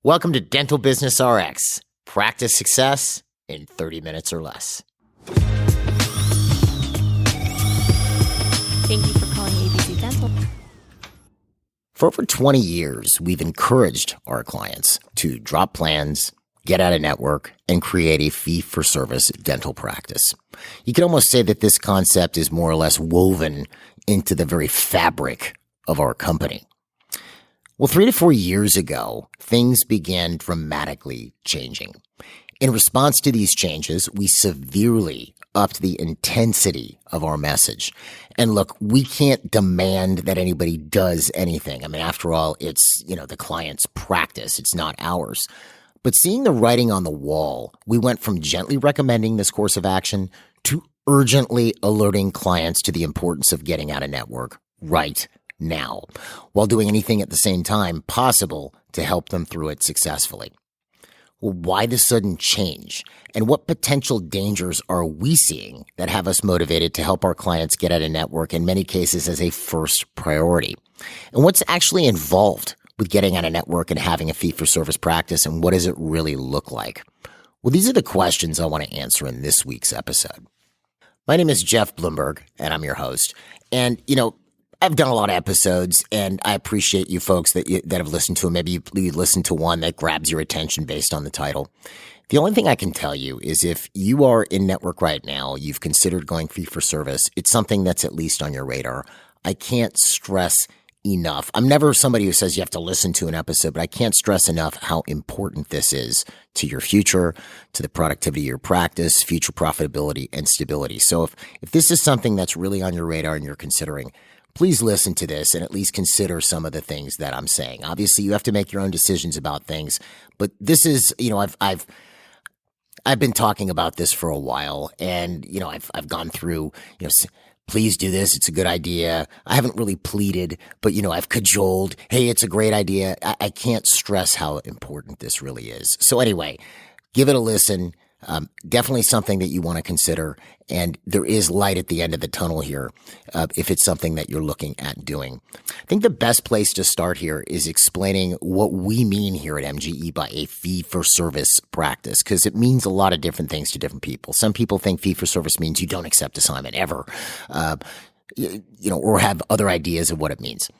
Welcome to Dental Business RX. Practice success in 30 minutes or less. Thank you for calling ABC Dental. For over 20 years, we've encouraged our clients to drop plans, get out of network, and create a fee-for-service dental practice. You can almost say that this concept is more or less woven into the very fabric of our company. Well, 3 to 4 years ago, things began dramatically changing. In response to these changes, we severely upped the intensity of our message. And look, we can't demand that anybody does anything. I mean, after all, it's, the client's practice. It's not ours. But seeing the writing on the wall, we went from gently recommending this course of action to urgently alerting clients to the importance of getting out of network right now, while doing anything at the same time possible to help them through it successfully. Well, why the sudden change? And what potential dangers are we seeing that have us motivated to help our clients get out of network, in many cases as a first priority? And what's actually involved with getting out of network and having a fee-for-service practice, and what does it really look like? Well, these are the questions I want to answer in this week's episode. My name is Jeff Bloomberg, and I'm your host. And, I've done a lot of episodes, and I appreciate you folks that have listened to them. Maybe you listened to one that grabs your attention based on the title. The only thing I can tell you is if you are in network right now, you've considered going fee-for-service, it's something that's at least on your radar. I can't stress enough. I'm never somebody who says you have to listen to an episode, but I can't stress enough how important this is to your future, to the productivity of your practice, future profitability, and stability. So if this is something that's really on your radar and you're considering, please listen to this and at least consider some of the things that I'm saying. Obviously, you have to make your own decisions about things, but this is, I've been talking about this for a while, and I've gone through, please do this. It's a good idea. I haven't really pleaded, but I've cajoled. Hey, it's a great idea. I can't stress how important this really is. So anyway, give it a listen. Definitely something that you want to consider, and there is light at the end of the tunnel here if it's something that you're looking at doing. I think the best place to start here is explaining what we mean here at MGE by a fee-for-service practice, because it means a lot of different things to different people. Some people think fee-for-service means you don't accept assignment ever, or have other ideas of what it means.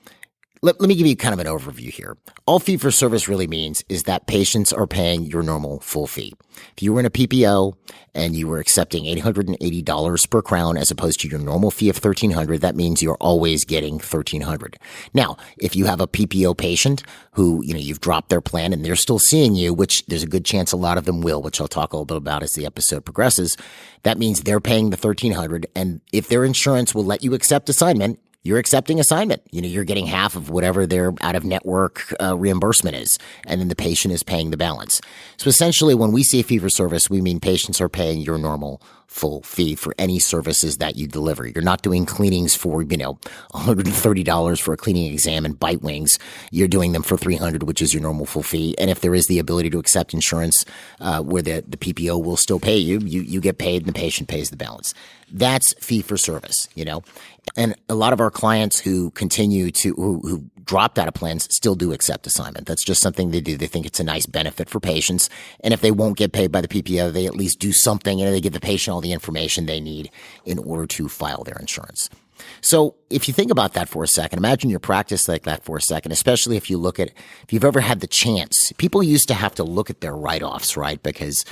Let me give you kind of an overview here. All fee-for-service really means is that patients are paying your normal full fee. If you were in a PPO and you were accepting $880 per crown as opposed to your normal fee of $1,300, that means you're always getting $1,300. Now, if you have a PPO patient who, you've dropped their plan and they're still seeing you, which there's a good chance a lot of them will, which I'll talk a little bit about as the episode progresses, that means they're paying the $1,300. And if their insurance will let you accept assignment, you're accepting assignment. You're getting half of whatever their out-of-network reimbursement is, and then the patient is paying the balance. So essentially, when we say fee-for-service, we mean patients are paying your normal full fee for any services that you deliver. You're not doing cleanings for, $130 for a cleaning exam and bite wings. You're doing them for $300, which is your normal full fee. And if there is the ability to accept insurance where the PPO will still pay you, you get paid and the patient pays the balance. That's fee-for-service, And a lot of our clients who continue to, who dropped out of plans still do accept assignment. That's just something they do. They think it's a nice benefit for patients. And if they won't get paid by the PPO, they at least do something, they give the patient all the information they need in order to file their insurance. So if you think about that for a second, imagine your practice like that for a second, especially if you've ever had the chance. People used to have to look at their write-offs, right? Because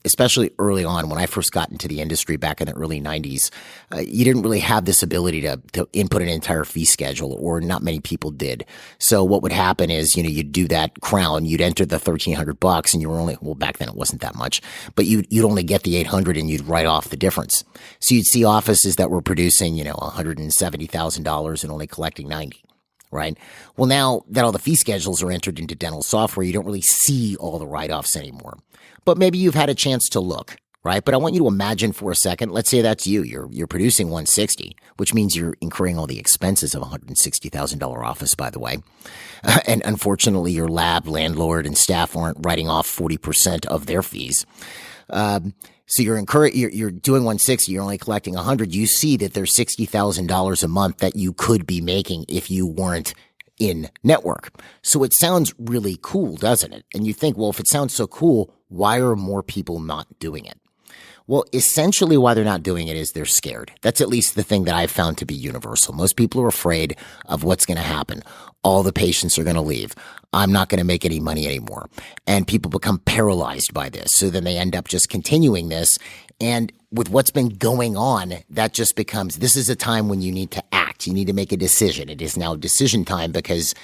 especially early on, when I first got into the industry back in the early 90s, you didn't really have this ability to input an entire fee schedule, or not many people did. So what would happen is, you'd do that crown, you'd enter the $1,300 and you were only, back then it wasn't that much, but you'd only get the $800 and you'd write off the difference. So you'd see offices that were producing, $170,000 and only collecting $90,000, right? Well, now that all the fee schedules are entered into dental software, you don't really see all the write-offs anymore. But maybe you've had a chance to look, right? But I want you to imagine for a second, let's say that's you. You're producing $160,000, which means you're incurring all the expenses of a $160,000 office, by the way. And unfortunately, your lab, landlord, and staff aren't writing off 40% of their fees. So you're doing 160, you're only collecting 100. You see that there's $60,000 a month that you could be making if you weren't in network. So it sounds really cool, doesn't it? And you think, well, if it sounds so cool, why are more people not doing it? Well, essentially why they're not doing it is they're scared. That's at least the thing that I've found to be universal. Most people are afraid of what's going to happen. All the patients are going to leave. I'm not going to make any money anymore. And people become paralyzed by this. So then they end up just continuing this. And with what's been going on, that just becomes, this is a time when you need to act. You need to make a decision. It is now decision time because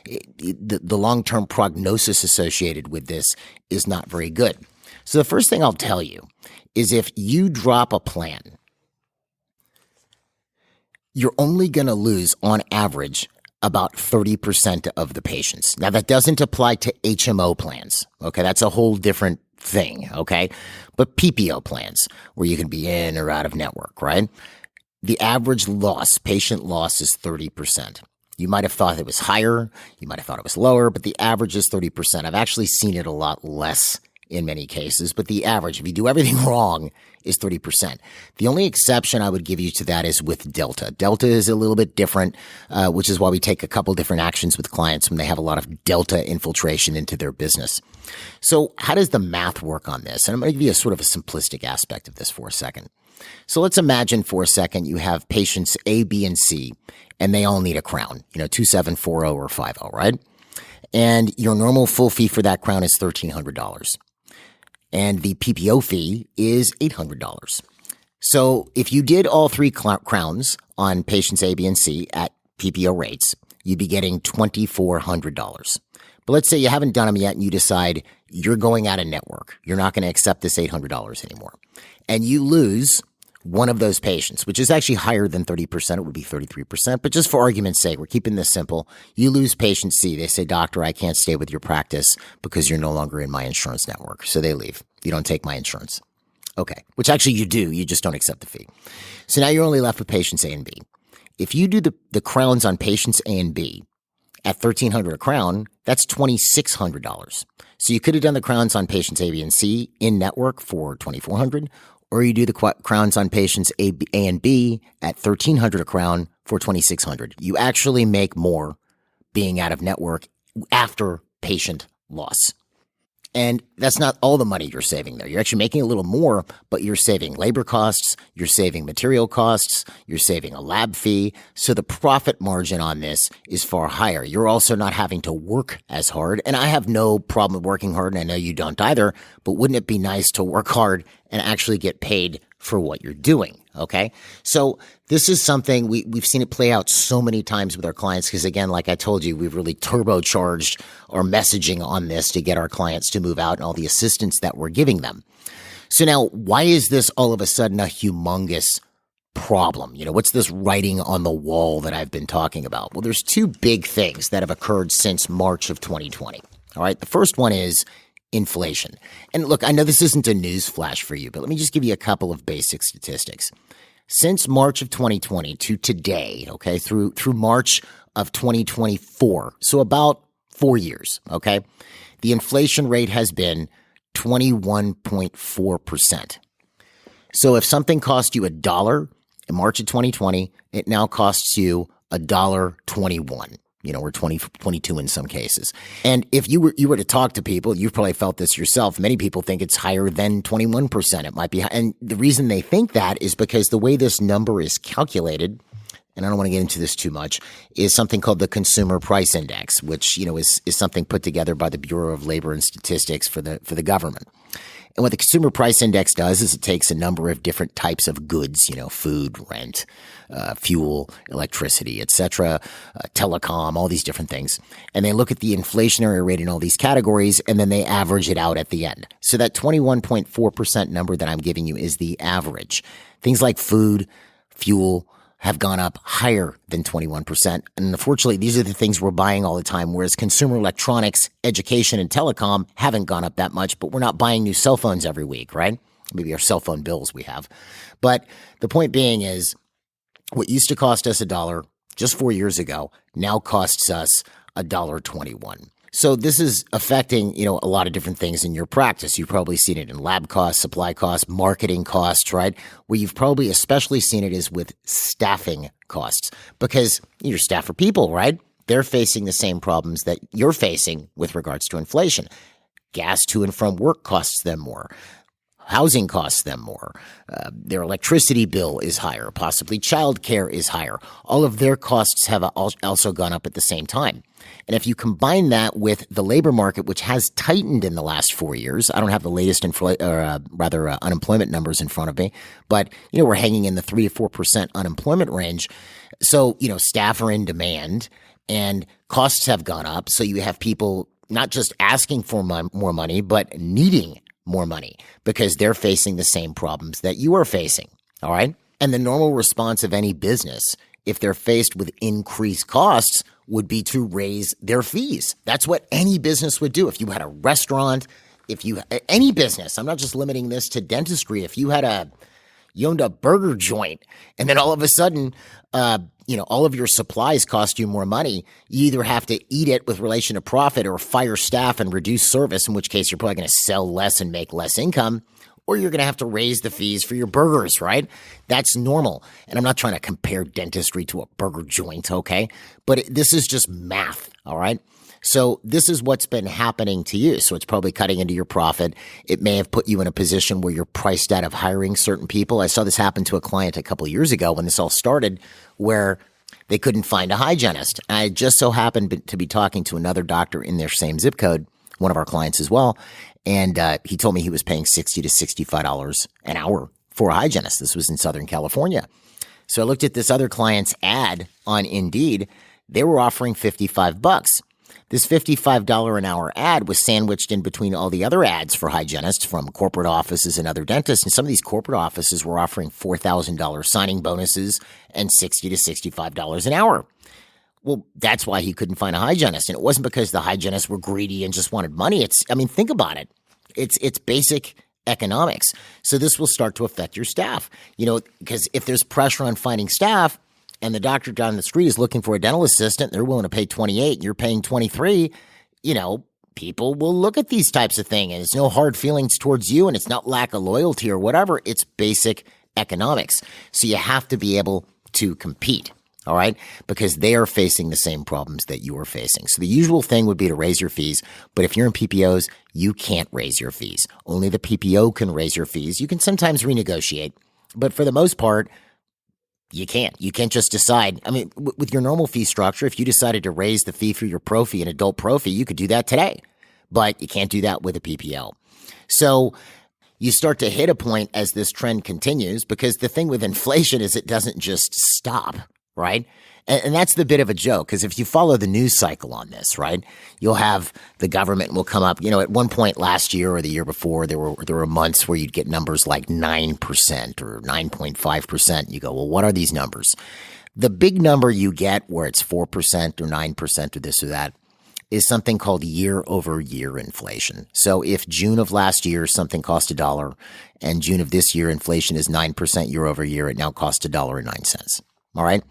the long-term prognosis associated with this is not very good. So the first thing I'll tell you is if you drop a plan, you're only going to lose on average about 30% of the patients. Now that doesn't apply to HMO plans. Okay. That's a whole different thing. Okay. But PPO plans where you can be in or out of network, right? The average loss, patient loss is 30%. You might have thought it was higher. You might have thought it was lower, but the average is 30%. I've actually seen it a lot less in many cases, but the average, if you do everything wrong, is 30%. The only exception I would give you to that is with Delta. Delta is a little bit different, which is why we take a couple different actions with clients when they have a lot of Delta infiltration into their business. So how does the math work on this? And I'm going to give you a sort of a simplistic aspect of this for a second. So let's imagine for a second you have patients A, B, and C, and they all need a crown, 2740 or 50, right? And your normal full fee for that crown is $1,300. And the PPO fee is $800. So if you did all three crowns on patients A, B, and C at PPO rates, you'd be getting $2,400. But let's say you haven't done them yet and you decide you're going out of network. You're not going to accept this $800 anymore. And you lose one of those patients, which is actually higher than 30%. It would be 33%. But just for argument's sake, we're keeping this simple. You lose patient C. They say, doctor, I can't stay with your practice because you're no longer in my insurance network. So they leave. You don't take my insurance. Okay. Which actually you do. You just don't accept the fee. So now you're only left with patients A and B. If you do the crowns on patients A and B at $1,300 a crown, that's $2,600. So you could have done the crowns on patients A, B, and C in network for $2,400. Or you do the crowns on patients A and B at $1,300 a crown for $2,600. You actually make more being out of network after patient loss. And that's not all the money you're saving there. You're actually making a little more, but you're saving labor costs, you're saving material costs, you're saving a lab fee. So the profit margin on this is far higher. You're also not having to work as hard. And I have no problem with working hard, and I know you don't either, but wouldn't it be nice to work hard and actually get paid for what you're doing? Okay. So this is something we've seen it play out so many times with our clients because, again, like I told you, we've really turbocharged our messaging on this to get our clients to move out and all the assistance that we're giving them. So now, why is this all of a sudden a humongous problem? What's this writing on the wall that I've been talking about? Well, there's two big things that have occurred since March of 2020. All right. The first one is inflation. And look, I know this isn't a news flash for you, but let me just give you a couple of basic statistics. Since March of 2020 to today, okay, through March of 2024, so about 4 years, okay, the inflation rate has been 21.4%. So if something cost you $1 in March of 2020, it now costs you $1.21. Or 22 in some cases. And if you were to talk to people, you've probably felt this yourself. Many people think it's higher than 21%. It might be high. And the reason they think that is because the way this number is calculated, and I don't want to get into this too much, is something called the Consumer Price Index, which, is something put together by the Bureau of Labor and Statistics for the government. And what the Consumer Price Index does is it takes a number of different types of goods, food, rent, fuel, electricity, etc., telecom, all these different things. And they look at the inflationary rate in all these categories, and then they average it out at the end. So that 21.4% number that I'm giving you is the average. Things like food, fuel, have gone up higher than 21%. And unfortunately, these are the things we're buying all the time, whereas consumer electronics, education, and telecom haven't gone up that much, but we're not buying new cell phones every week, right? Maybe our cell phone bills we have. But the point being is what used to cost us $1 just 4 years ago now costs us $1.21. So this is affecting, a lot of different things in your practice. You've probably seen it in lab costs, supply costs, marketing costs, right? Where you've probably especially seen it is with staffing costs because your staff are people, right? they're facing the same problems that you're facing with regards to inflation. Gas to and from work costs them more. Housing costs them more. Their electricity bill is higher. Possibly childcare is higher. All of their costs have also gone up at the same time. And if you combine that with the labor market, which has tightened in the last 4 years, I don't have the latest unemployment numbers in front of me, but we're hanging in the 3 to 4% unemployment range. So staff are in demand, and costs have gone up. So you have people not just asking for more money, but needing more money because they're facing the same problems that you are facing. All right. And the normal response of any business, if they're faced with increased costs, would be to raise their fees. That's what any business would do. If you had a restaurant, any business, I'm not just limiting this to dentistry. If you owned a burger joint, and then all of a sudden, all of your supplies cost you more money, you either have to eat it with relation to profit or fire staff and reduce service, in which case you're probably going to sell less and make less income, or you're going to have to raise the fees for your burgers, right? That's normal. And I'm not trying to compare dentistry to a burger joint, okay? But this is just math, all right? So this is what's been happening to you. So it's probably cutting into your profit. It may have put you in a position where you're priced out of hiring certain people. I saw this happen to a client a couple of years ago when this all started, where they couldn't find a hygienist. I just so happened to be talking to another doctor in their same zip code, one of our clients as well, and he told me he was paying $60 to $65 an hour for a hygienist. This was in Southern California. So I looked at this other client's ad on Indeed. They were offering $55. This $55 an hour ad was sandwiched in between all the other ads for hygienists from corporate offices and other dentists. And some of these corporate offices were offering $4,000 signing bonuses and $60 to $65 an hour. Well, that's why he couldn't find a hygienist. And it wasn't because the hygienists were greedy and just wanted money. Think about it. It's basic economics. So this will start to affect your staff, because if there's pressure on finding staff, and the doctor down the street is looking for a dental assistant, they're willing to pay $28, and you're paying $23, people will look at these types of things, and it's no hard feelings towards you, and it's not lack of loyalty or whatever. It's basic economics. So you have to be able to compete, all right, because they are facing the same problems that you are facing. So the usual thing would be to raise your fees, but if you're in PPOs, you can't raise your fees. Only the PPO can raise your fees. You can sometimes renegotiate, but for the most part, you can't. You can't just decide. With your normal fee structure, if you decided to raise the fee for your pro fee and adult pro fee, you could do that today. But you can't do that with a PPO. So you start to hit a point as this trend continues, because the thing with inflation is it doesn't just stop, right? And that's the bit of a joke, because if you follow the news cycle on this, right, you'll have the government will come up. At one point last year or the year before, there were months where you'd get numbers like 9% or 9.5%. You go, well, what are these numbers? The big number you get where it's 4% or 9% or this or that is something called year-over-year inflation. So if June of last year something cost $1 and June of this year inflation is 9% year-over-year, it now costs $1.09. All right.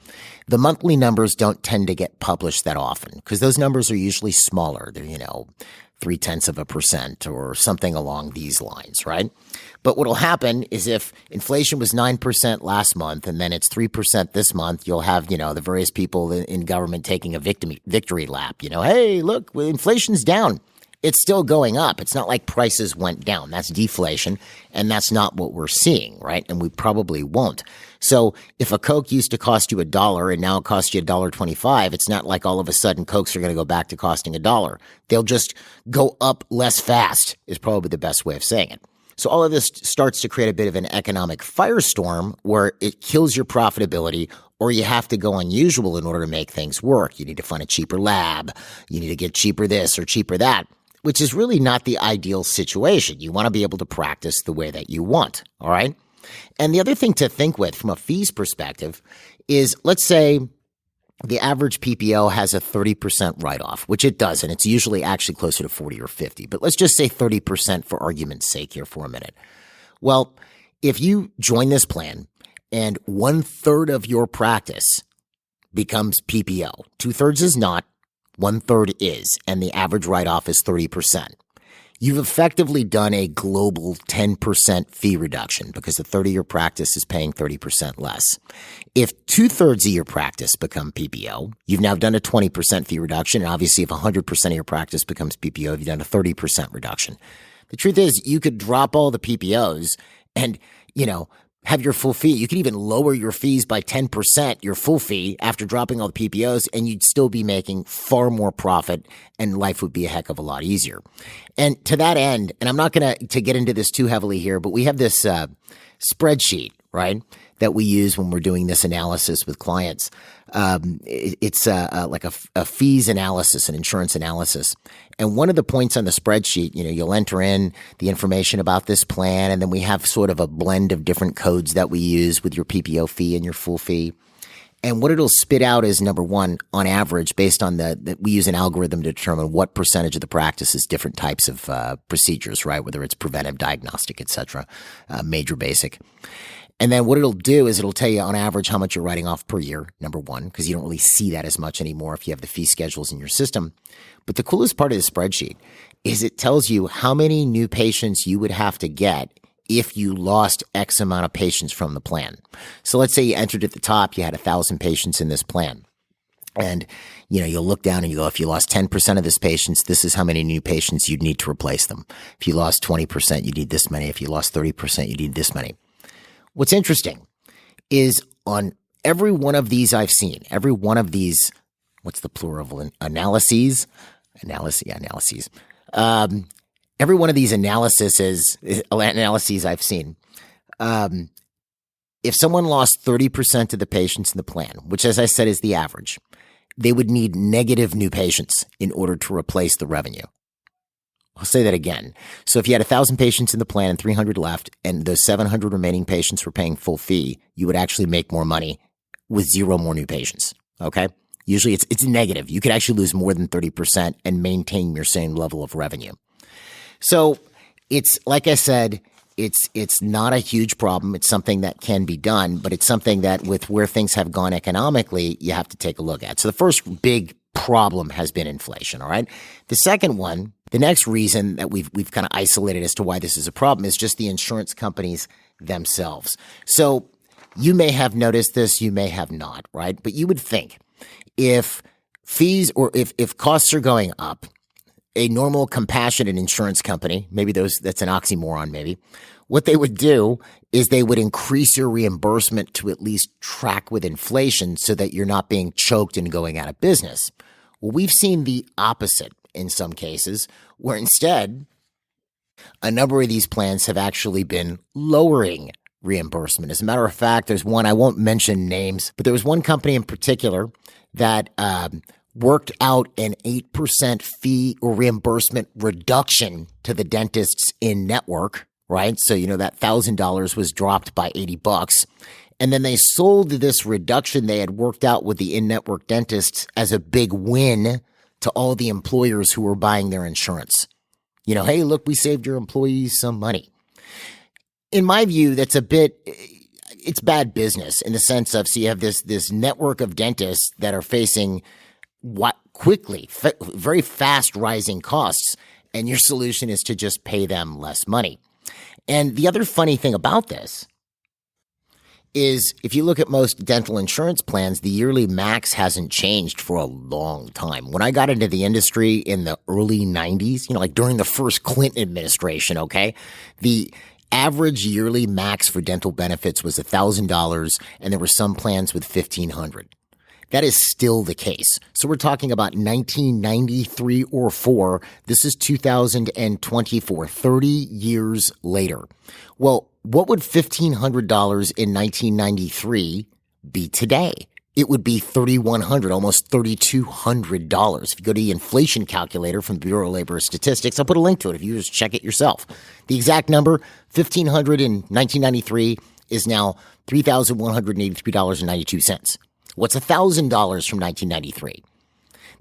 The monthly numbers don't tend to get published that often because those numbers are usually smaller. They're, 0.3% or something along these lines, right? But what will happen is if inflation was 9% last month and then it's 3% this month, you'll have, the various people in government taking a victory lap. Hey, look, inflation's down. It's still going up. It's not like prices went down. That's deflation, and that's not what we're seeing, right? And we probably won't. So if a Coke used to cost you $1 and now it costs you $1.25, it's not like all of a sudden Cokes are going to go back to costing $1. They'll just go up less fast is probably the best way of saying it. So all of this starts to create a bit of an economic firestorm where it kills your profitability, or you have to go unusual in order to make things work. You need to find a cheaper lab. You need to get cheaper this or cheaper that, which is really not the ideal situation. You want to be able to practice the way that you want, all right? And the other thing to think with from a fees perspective is, let's say the average PPO has a 30% write-off, which it doesn't. It's usually actually closer to 40 or 50, but let's just say 30% for argument's sake here for a minute. Well, if you join this plan and 1/3 of your practice becomes PPO, 2/3 is not, 1/3 is, and the average write-off is 30%. you've effectively done a global 10% fee reduction because the 30-year practice is paying 30% less. If 2/3 of your practice become PPO, you've now done a 20% fee reduction. And obviously, if 100% of your practice becomes PPO, you've done a 30% reduction. The truth is, you could drop all the PPOs and, have your full fee. You could even lower your fees by 10%, your full fee, after dropping all the PPOs, and you'd still be making far more profit, and life would be a heck of a lot easier. And to that end, and I'm not going to get into this too heavily here, but we have this spreadsheet, right, that we use when we're doing this analysis with clients. It's like a fees analysis, an insurance analysis. And one of the points on the spreadsheet, you'll enter in the information about this plan, and then we have sort of a blend of different codes that we use with your PPO fee and your full fee. And what it'll spit out is, number one, on average, based on we use an algorithm to determine what percentage of the practice is different types of procedures, right? Whether it's preventive, diagnostic, et cetera, major, basic. And then what it'll do is it'll tell you on average how much you're writing off per year, number one, because you don't really see that as much anymore if you have the fee schedules in your system. But the coolest part of the spreadsheet is it tells you how many new patients you would have to get if you lost X amount of patients from the plan. So let's say you entered at the top, you had 1,000 patients in this plan. And, you'll look down and you go, if you lost 10% of this patients, this is how many new patients you'd need to replace them. If you lost 20%, you need this many. If you lost 30%, you need this many. What's interesting is on every one of these I've seen, every one of these, what's the plural of analyses? Analyses. Every one of these analyses I've seen, if someone lost 30% of the patients in the plan, which as I said is the average, they would need negative new patients in order to replace the revenue. I'll say that again. So if you had 1,000 patients in the plan and 300 left, and those 700 remaining patients were paying full fee, you would actually make more money with 0 more new patients. Okay? Usually it's negative. You could actually lose more than 30% and maintain your same level of revenue. So it's, like I said, it's not a huge problem. It's something that can be done, but it's something that with where things have gone economically, you have to take a look at. So the first big problem has been inflation, all right? The second one, the next reason that we've kind of isolated as to why this is a problem is just the insurance companies themselves. So you may have noticed this, you may have not, right? But you would think if fees or if costs are going up, a normal compassionate insurance company, maybe that's an oxymoron maybe, what they would do is they would increase your reimbursement to at least track with inflation so that you're not being choked and going out of business. Well, we've seen the opposite in some cases, where instead a number of these plans have actually been lowering reimbursement. As a matter of fact, there's one, I won't mention names, but there was one company in particular that worked out an 8% fee or reimbursement reduction to the dentists in network, right? So, that $1,000 was dropped by $80. And then they sold this reduction they had worked out with the in-network dentists as a big win to all the employers who were buying their insurance. Hey, look, we saved your employees some money. In my view, it's bad business in the sense of, so you have this network of dentists that are facing very fast rising costs, and your solution is to just pay them less money. And the other funny thing about this is if you look at most dental insurance plans, the yearly max hasn't changed for a long time. When I got into the industry in the early 90s, like during the first Clinton administration, okay, the average yearly max for dental benefits was $1,000, and there were some plans with $1,500. That is still the case. So we're talking about 1993 or 4. This is 2024, 30 years later. Well, what would $1,500 in 1993 be today? It would be $3,100, almost $3,200. If you go to the inflation calculator from the Bureau of Labor Statistics, I'll put a link to it if you just check it yourself. The exact number, $1,500 in 1993, is now $3,183.92. What's $1,000 from 1993?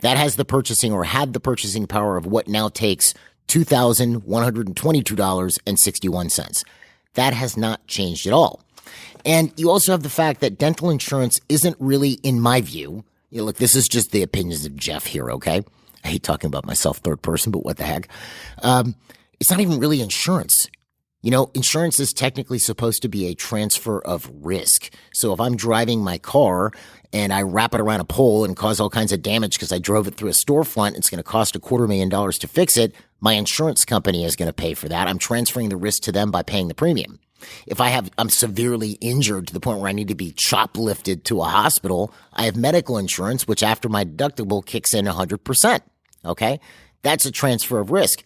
That has the purchasing or had the purchasing power of what now takes $2,122.61. That has not changed at all. And you also have the fact that dental insurance isn't really, in my view, look, this is just the opinions of Jeff here, okay? I hate talking about myself third person, but what the heck? it's not even really insurance. You know, insurance is technically supposed to be a transfer of risk. So if I'm driving my car and I wrap it around a pole and cause all kinds of damage because I drove it through a storefront, it's going to cost $250,000 to fix it. My insurance company is going to pay for that. I'm transferring the risk to them by paying the premium. If I'm severely injured to the point where I need to be shoplifted to a hospital, I have medical insurance, which after my deductible kicks in 100%. Okay. That's a transfer of risk.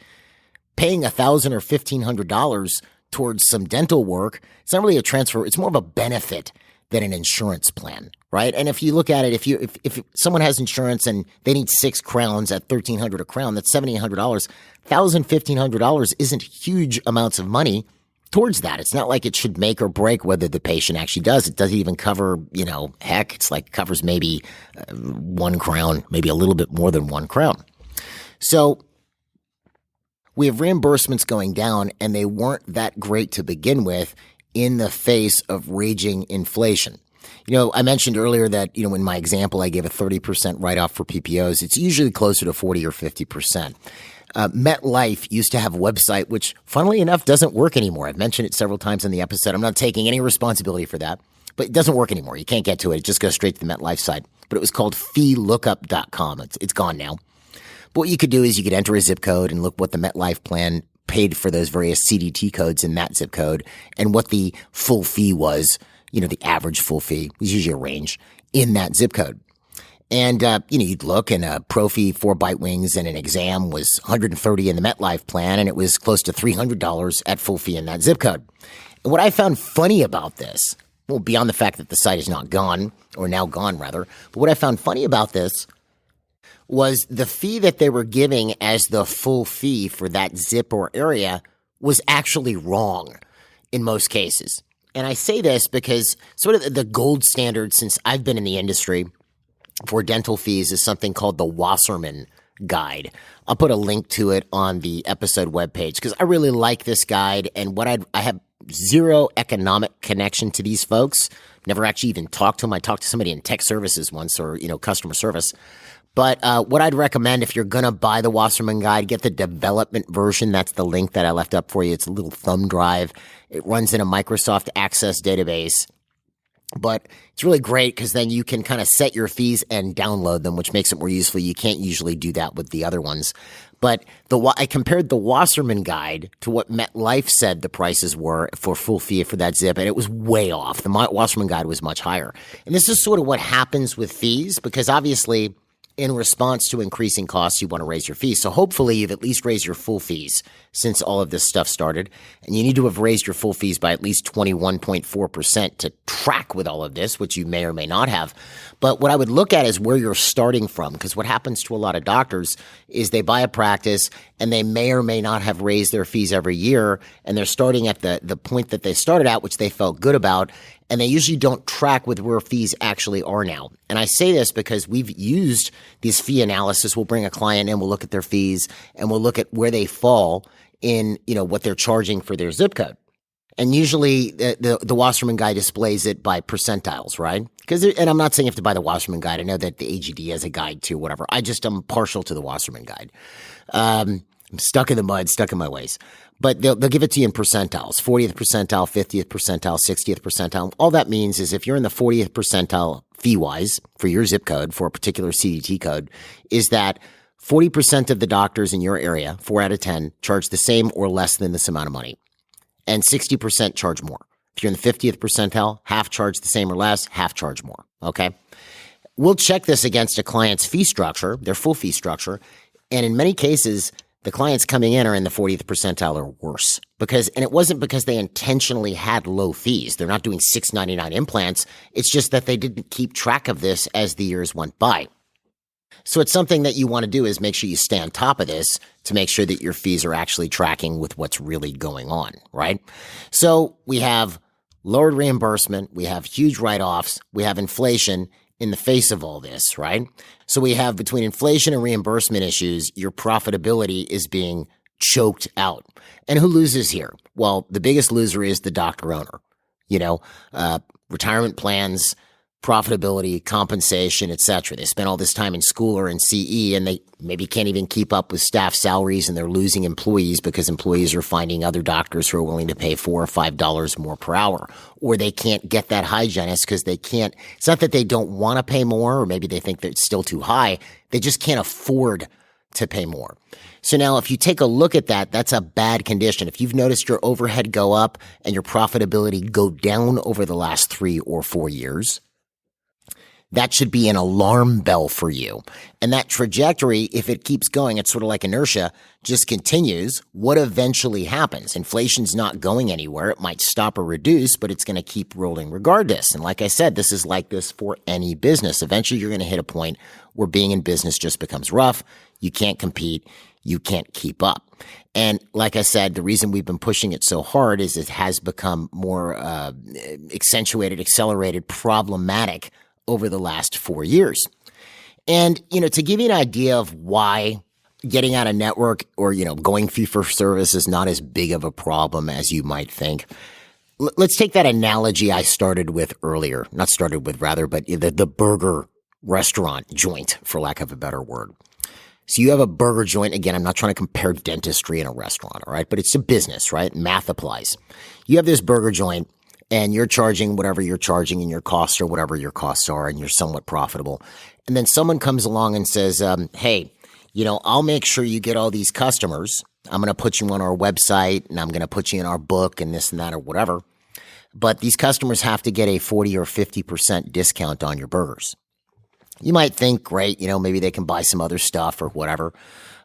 Paying $1,000 or $1,500 towards some dental work, it's not really a transfer. It's more of a benefit than an insurance plan, right? And if you look at it, if someone has insurance and they need 6 crowns at $1,300 a crown, that's $7,800. $1,000, $1,500 isn't huge amounts of money towards that. It's not like it should make or break whether the patient actually does. It doesn't even cover, heck, it's like covers maybe 1 crown, maybe a little bit more than 1 crown. So we have reimbursements going down, and they weren't that great to begin with in the face of raging inflation. I mentioned earlier that, in my example, I gave a 30% write-off for PPOs. It's usually closer to 40 or 50%. MetLife used to have a website, which funnily enough doesn't work anymore. I've mentioned it several times in the episode. I'm not taking any responsibility for that, but it doesn't work anymore. You can't get to it. It just goes straight to the MetLife site. But it was called feelookup.com. It's gone now. But what you could do is you could enter a zip code and look what the MetLife plan paid for those various CDT codes in that zip code and what the full fee was, the average full fee was usually a range in that zip code. And, you'd look and a pro fee 4 bite wings and an exam was $130 in the MetLife plan, and it was close to $300 at full fee in that zip code. And what I found funny about this, well, beyond the fact that the site is not gone, or now gone rather, but what I found funny about this was the fee that they were giving as the full fee for that zip or area was actually wrong in most cases. And I say this because sort of the gold standard since I've been in the industry for dental fees is something called the Wasserman Guide. I'll put a link to it on the episode webpage because I really like this guide, and I have zero economic connection to these folks. Never actually even talked to them. I talked to somebody in tech services once, or customer service. But what I'd recommend if you're going to buy the Wasserman Guide, get the development version. That's the link that I left up for you. It's a little thumb drive. It runs in a Microsoft Access database. But it's really great because then you can kind of set your fees and download them, which makes it more useful. You can't usually do that with the other ones. But I compared the Wasserman Guide to what MetLife said the prices were for full fee for that zip, and it was way off. The Wasserman Guide was much higher. And this is sort of what happens with fees because obviously in response to increasing costs, you want to raise your fees. So hopefully you've at least raised your full fees since all of this stuff started. And you need to have raised your full fees by at least 21.4% to track with all of this, which you may or may not have. But what I would look at is where you're starting from, because what happens to a lot of doctors is they buy a practice and they may or may not have raised their fees every year. And they're starting at the point that they started at, which they felt good about. And they usually don't track with where fees actually are now. And I say this because we've used this fee analysis. We'll bring a client in, we'll look at their fees, and we'll look at where they fall in, what they're charging for their zip code. And usually the Wasserman Guide displays it by percentiles, right? And I'm not saying you have to buy the Wasserman Guide. I know that the AGD has a guide too, whatever. I'm partial to the Wasserman Guide. I'm stuck in the mud, stuck in my ways. But they'll give it to you in percentiles, 40th percentile, 50th percentile, 60th percentile. All that means is if you're in the 40th percentile fee-wise for your zip code, for a particular CDT code, is that 40% of the doctors in your area, 4 out of 10, charge the same or less than this amount of money. And 60% charge more. If you're in the 50th percentile, half charge the same or less, half charge more. Okay? We'll check this against a client's fee structure, their full fee structure, and in many cases, the clients coming in are in the 40th percentile or worse and it wasn't because they intentionally had low fees. They're not doing $6.99 implants. It's just that they didn't keep track of this as the years went by. So it's something that you want to do is make sure you stay on top of this to make sure that your fees are actually tracking with what's really going on, right? So we have lowered reimbursement. We have huge write-offs. We have inflation in the face of all this, right? So we have between inflation and reimbursement issues, your profitability is being choked out. And who loses here? Well, the biggest loser is the doctor owner. Retirement plans, profitability, compensation, etc. They spend all this time in school or in CE, and they maybe can't even keep up with staff salaries, and they're losing employees because employees are finding other doctors who are willing to pay $4 or $5 more per hour. Or they can't get that hygienist because they can't. It's not that they don't want to pay more, or maybe they think that it's still too high. They just can't afford to pay more. So now if you take a look at that, that's a bad condition. If you've noticed your overhead go up and your profitability go down over the last 3 or 4 years, that should be an alarm bell for you. And that trajectory, if it keeps going, it's sort of like inertia, just continues. What eventually happens? Inflation's not going anywhere. It might stop or reduce, but it's going to keep rolling regardless. And like I said, this is like this for any business. Eventually, you're going to hit a point where being in business just becomes rough. You can't compete. You can't keep up. And like I said, the reason we've been pushing it so hard is it has become more accentuated, accelerated, problematic over the last 4 years. And, to give you an idea of why getting out of network or, going fee for service is not as big of a problem as you might think. Let's take that analogy I started with earlier, not started with rather, but the burger restaurant joint, for lack of a better word. So you have a burger joint. Again, I'm not trying to compare dentistry and a restaurant, all right? But it's a business, right? Math applies. You have this burger joint, and you're charging whatever you're charging, and your costs are whatever your costs are, and you're somewhat profitable. And then someone comes along and says, hey, I'll make sure you get all these customers. I'm going to put you on our website, and I'm going to put you in our book and this and that or whatever. But these customers have to get a 40 or 50% discount on your burgers. You might think, great, maybe they can buy some other stuff or whatever,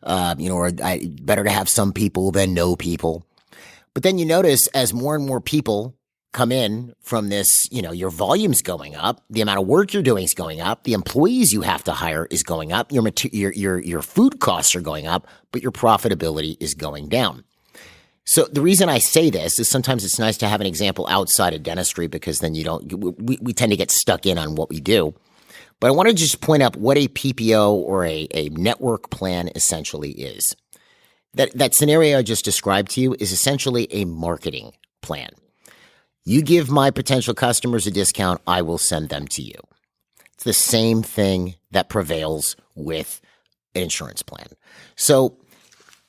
or better to have some people than no people. But then you notice as more and more people come in from this, your volume's going up, the amount of work you're doing is going up, the employees you have to hire is going up, your food costs are going up, but your profitability is going down. So the reason I say this is sometimes it's nice to have an example outside of dentistry because then we tend to get stuck in on what we do. But I want to just point out what a PPO or a network plan essentially is. That scenario I just described to you is essentially a marketing plan. You give my potential customers a discount, I will send them to you. It's the same thing that prevails with an insurance plan. So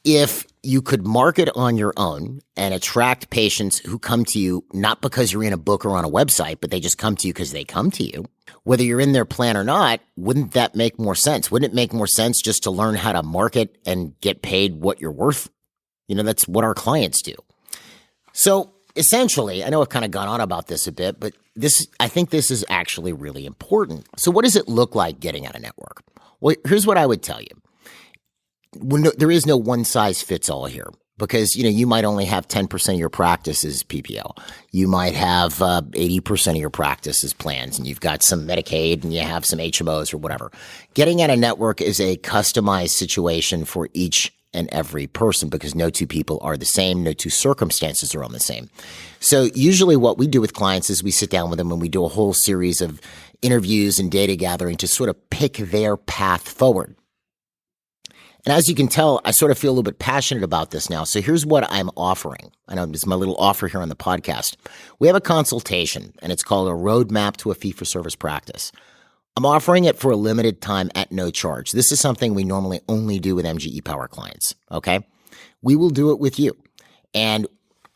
if you could market on your own and attract patients who come to you not because you're in a book or on a website, but they just come to you because they come to you, whether you're in their plan or not, wouldn't that make more sense? Wouldn't it make more sense just to learn how to market and get paid what you're worth? That's what our clients do. So essentially, I know I've kind of gone on about this a bit, but I think this is actually really important. So what does it look like getting out of network? Well, here's what I would tell you. There is no one size fits all here because, you might only have 10% of your practice as PPO. You might have 80% of your practice as plans, and you've got some Medicaid and you have some HMOs or whatever. Getting out of network is a customized situation for each and every person because no two people are the same. No two circumstances are on the same. So usually what we do with clients is we sit down with them and we do a whole series of interviews and data gathering to sort of pick their path forward. And as you can tell, I sort of feel a little bit passionate about this now. So here's what I'm offering. I know this is my little offer here on the podcast. We have a consultation, and it's called a roadmap to a fee-for-service practice. I'm offering it for a limited time at no charge. This is something we normally only do with MGE Power clients, okay? We will do it with you. And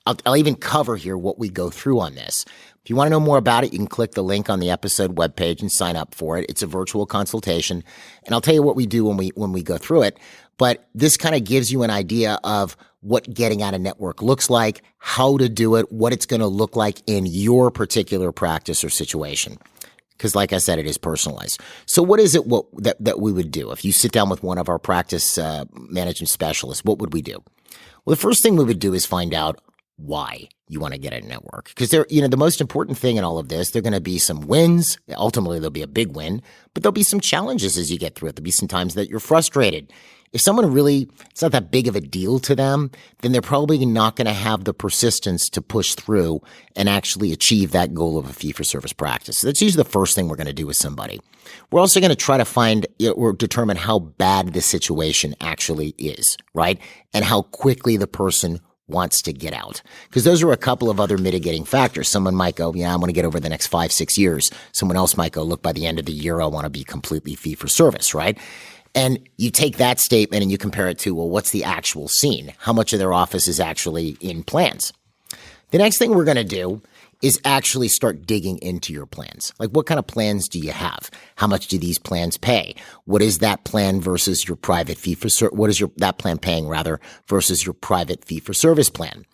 I'll even cover here what we go through on this. If you want to know more about it, you can click the link on the episode webpage and sign up for it. It's a virtual consultation, and I'll tell you what we do when we go through it. But this kind of gives you an idea of what getting out of network looks like, how to do it, what it's going to look like in your particular practice or situation. Because like I said, it is personalized. So what is it that we would do? If you sit down with one of our practice management specialists, what would we do? Well, the first thing we would do is find out why you want to get a network. Because the most important thing in all of this, there are going to be some wins. Ultimately, there'll be a big win, but there'll be some challenges as you get through it. There'll be some times that you're frustrated. If someone really, it's not that big of a deal to them, then they're probably not going to have the persistence to push through and actually achieve that goal of a fee-for-service practice. So that's usually the first thing we're going to do with somebody. We're also going to try to find or determine how bad the situation actually is, right? And how quickly the person wants to get out. Because those are a couple of other mitigating factors. Someone might go, yeah, I want to get over the next 5-6 years. Someone else might go, look, by the end of the year, I want to be completely fee for service, right? And you take that statement and you compare it to, well, what's the actual scene? How much of their office is actually in plans? The next thing we're going to do is actually start digging into your plans. Like, what kind of plans do you have? How much do these plans pay? What is that plan versus your private fee for service? What is that plan paying rather versus your private fee for service plan?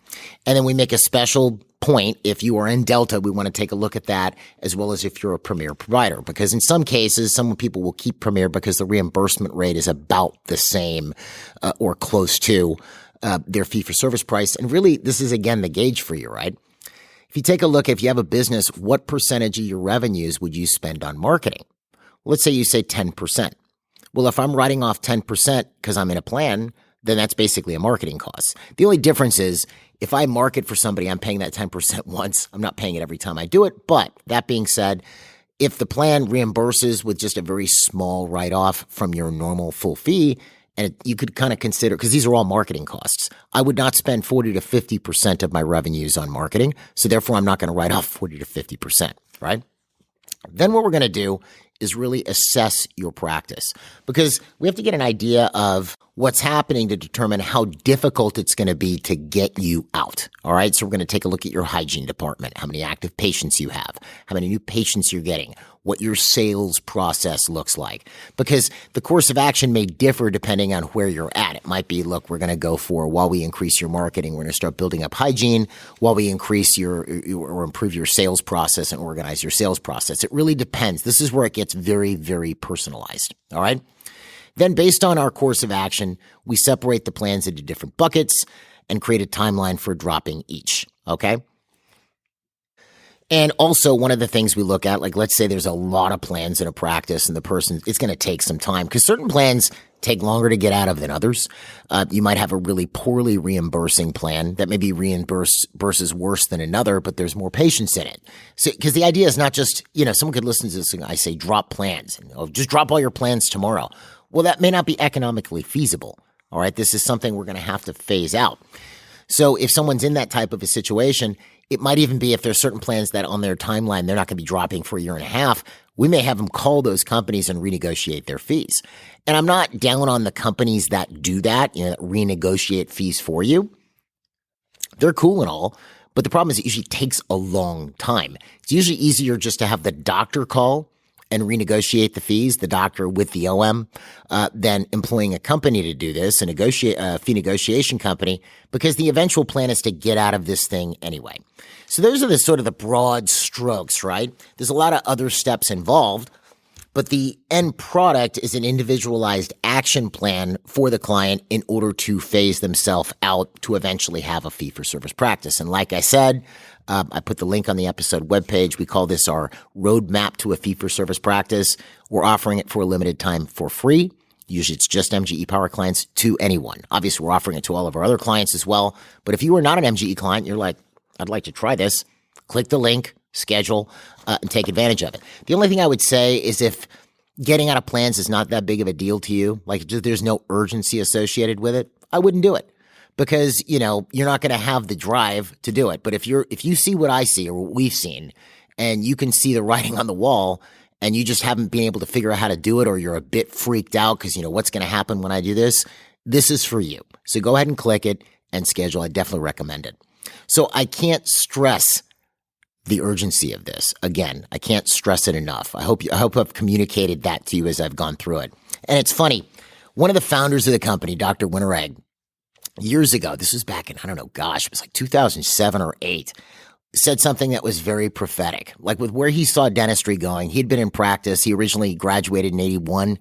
And then we make a special point. If you are in Delta, we want to take a look at that, as well as if you're a Premier provider, because in some cases, some people will keep Premier because the reimbursement rate is about the same or close to their fee for service price. And really, this is again the gauge for you, right? If you take a look, if you have a business, what percentage of your revenues would you spend on marketing? Let's say you say 10%. Well, if I'm writing off 10% because I'm in a plan, then that's basically a marketing cost. The only difference is if I market for somebody, I'm paying that 10% once. I'm not paying it every time I do it. But that being said, if the plan reimburses with just a very small write-off from your normal full fee, and you could kind of consider, because these are all marketing costs, I would not spend 40 to 50% of my revenues on marketing. So therefore, I'm not going to write off 40 to 50%, right? Then what we're going to do is really assess your practice, because we have to get an idea of what's happening to determine how difficult it's going to be to get you out. All right. So we're going to take a look at your hygiene department, how many active patients you have, how many new patients you're getting, what your sales process looks like, because the course of action may differ depending on where you're at. It might be, look, we're going to go for, while we increase your marketing, we're going to start building up hygiene while we increase or improve your sales process and organize your sales process. It really depends. This is where it gets very, very personalized. All right. Then based on our course of action, we separate the plans into different buckets and create a timeline for dropping each. Okay. And also one of the things we look at, like let's say there's a lot of plans in a practice and it's going to take some time because certain plans take longer to get out of than others. You might have a really poorly reimbursing plan that maybe reimburses worse than another, but there's more patients in it. So, because the idea is not just, someone could listen to this and I say, drop plans and just drop all your plans tomorrow. Well, that may not be economically feasible. All right. This is something we're going to have to phase out. So if someone's in that type of a situation, it might even be if there's certain plans that on their timeline, they're not going to be dropping for a year and a half. We may have them call those companies and renegotiate their fees. And I'm not down on the companies that do that, that renegotiate fees for you. They're cool and all, but the problem is it usually takes a long time. It's usually easier just to have the doctor call and renegotiate the fees, the doctor with the OM, than employing a company to do this, a fee negotiation company, because the eventual plan is to get out of this thing anyway. So those are the sort of the broad strokes, right? There's a lot of other steps involved, but the end product is an individualized action plan for the client in order to phase themselves out to eventually have a fee-for-service practice. And like I said, I put the link on the episode webpage. We call this our roadmap to a fee-for-service practice. We're offering it for a limited time for free. Usually it's just MGE Power clients to anyone. Obviously, we're offering it to all of our other clients as well. But if you are not an MGE client, you're like, I'd like to try this, click the link, schedule, and take advantage of it. The only thing I would say is if getting out of plans is not that big of a deal to you, like there's no urgency associated with it, I wouldn't do it. Because, you're not going to have the drive to do it. But if you see what I see or what we've seen, and you can see the writing on the wall, and you just haven't been able to figure out how to do it, or you're a bit freaked out because, what's going to happen when I do this, this is for you. So go ahead and click it and schedule. I definitely recommend it. So I can't stress the urgency of this. Again, I can't stress it enough. I hope I've communicated that to you as I've gone through it. And it's funny. One of the founders of the company, Dr. Wintereg, years ago, this was back in, it was like 2007 or 8, said something that was very prophetic. Like with where he saw dentistry going, he'd been in practice. He originally graduated in 81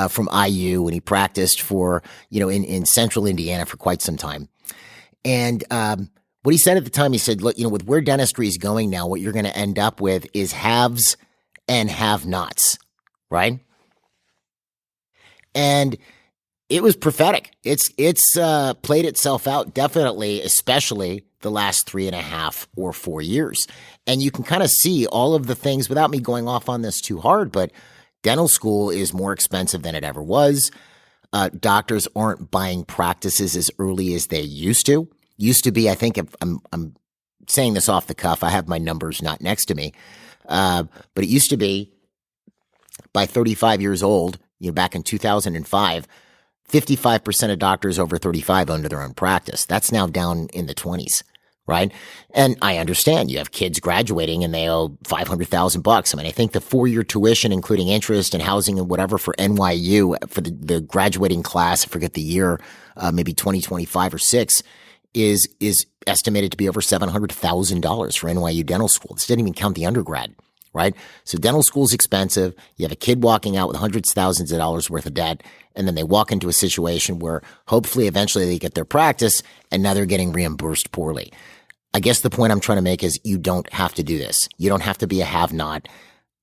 from IU, and he practiced for, in central Indiana for quite some time. And what he said at the time, he said, look, with where dentistry is going now, what you're going to end up with is haves and have-nots, right? And it was prophetic. It's played itself out definitely, especially the last 3.5 or 4 years. And you can kind of see all of the things without me going off on this too hard, but dental school is more expensive than it ever was. Doctors aren't buying practices as early as they used to. Used to be, I think, if I'm saying this off the cuff, I have my numbers not next to me, but it used to be by 35 years old, back in 2005, 55% of doctors over 35 owned their own practice. That's now down in the 20s, right? And I understand you have kids graduating and they owe $500,000. I mean, I think the 4-year tuition, including interest and housing and whatever for NYU for the graduating class, I forget the year, maybe 2025 or 6, is estimated to be over $700,000 for NYU dental school. This didn't even count the undergrad, right? So dental school is expensive. You have a kid walking out with hundreds of thousands of dollars worth of debt, and then they walk into a situation where hopefully eventually they get their practice, and now they're getting reimbursed poorly. I guess the point I'm trying to make is you don't have to do this. You don't have to be a have-not.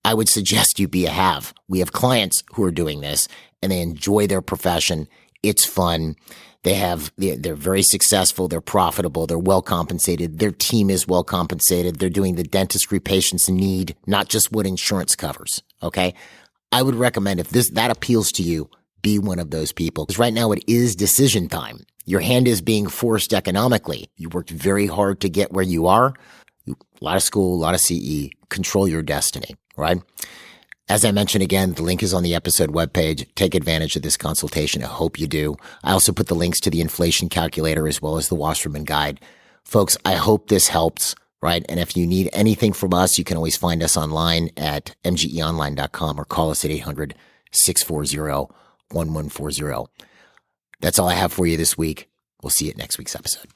I would suggest you be a have. We have clients who are doing this, and they enjoy their profession. It's fun. They're very successful. They're profitable. They're well compensated. Their team is well compensated. They're doing the dentistry patients need, not just what insurance covers. Okay. I would recommend if that appeals to you, be one of those people. Because right now it is decision time. Your hand is being forced economically. You worked very hard to get where you are. A lot of school, a lot of CE. Control your destiny, right? As I mentioned again, the link is on the episode webpage. Take advantage of this consultation. I hope you do. I also put the links to the inflation calculator as well as the Wasserman guide. Folks, I hope this helps, right? And if you need anything from us, you can always find us online at mgeonline.com or call us at 800-640-1140. That's all I have for you this week. We'll see you at next week's episode.